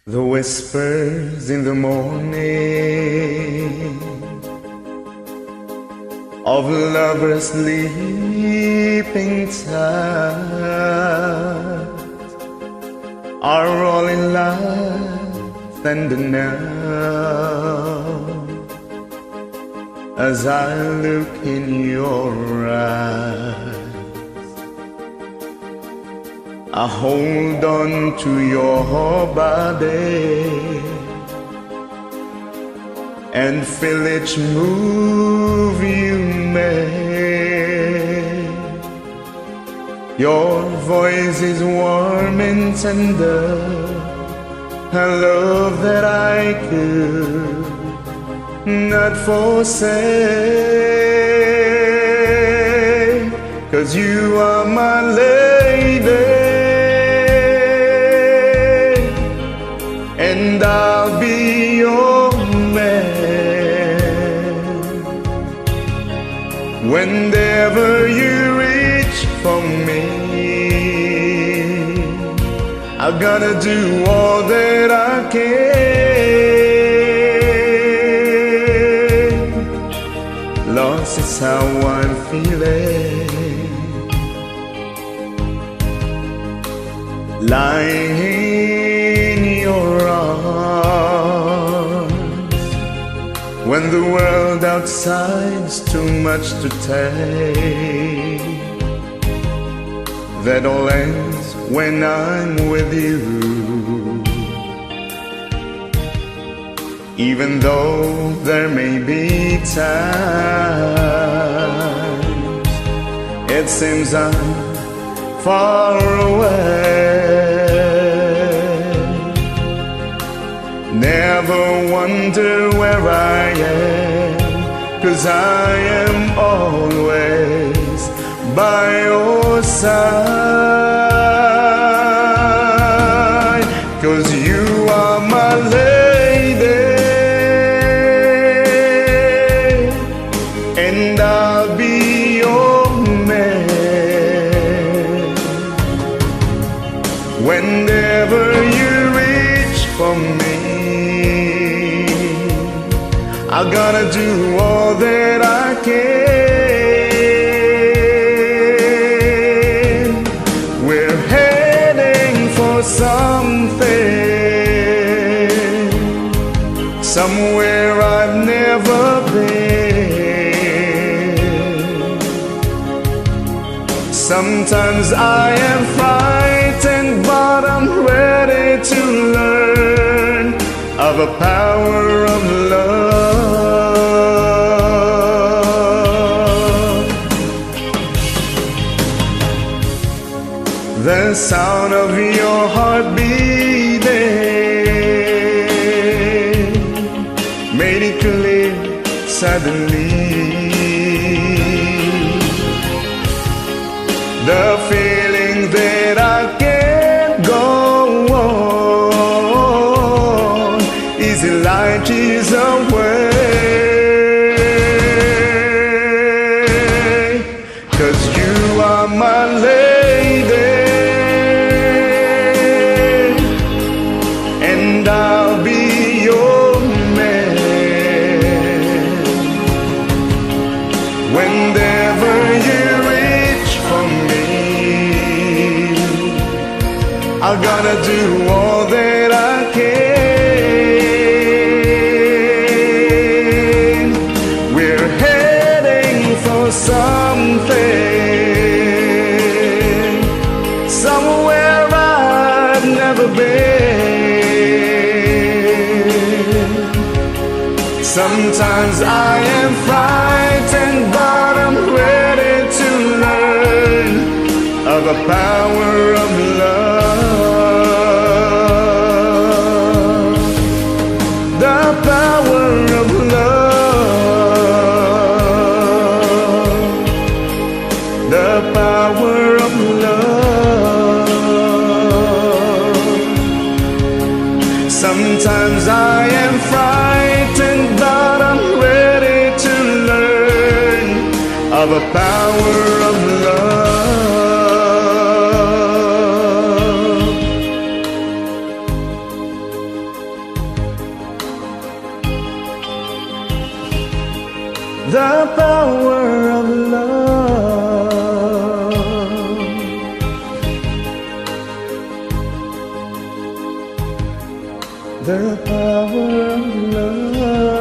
The whispers in the morning of lovers sleeping tight are rolling like thunder now as I look in your eyes. I hold on to your body and feel each move you make. Your voice is warm and tender, a love that I could not forsake, 'cause you are my lady. And I'll be your man whenever you reach for me. I'm gonna do all that I can. Lost is how I'm feeling, lying in your arms when the world outside's too much to take. That all ends when I'm with you, even though there may be times it seems I'm far away. Never wonder where I am, 'cause I am always by your side. 'Cause you are my lady, and I'll be your man whenever you reach for me. I'm gonna do all that I can. We're heading for something, somewhere I've never been. Sometimes I am frightened, but I'm ready to learn of the power of love. The sound of your heart beating made it clear suddenly. The feeling that I can't go on, easy light is away. 'Cause you are my lady, and I'll be your man whenever you reach for me. I'm gonna do all that I can. We're heading for something, somewhere I've never been. Sometimes I am frightened, but I'm ready to learn of the power of love, the power of love, the power of love. Sometimes I am frightened, but I'm ready to learn of the power of love. the power of love. The power of love.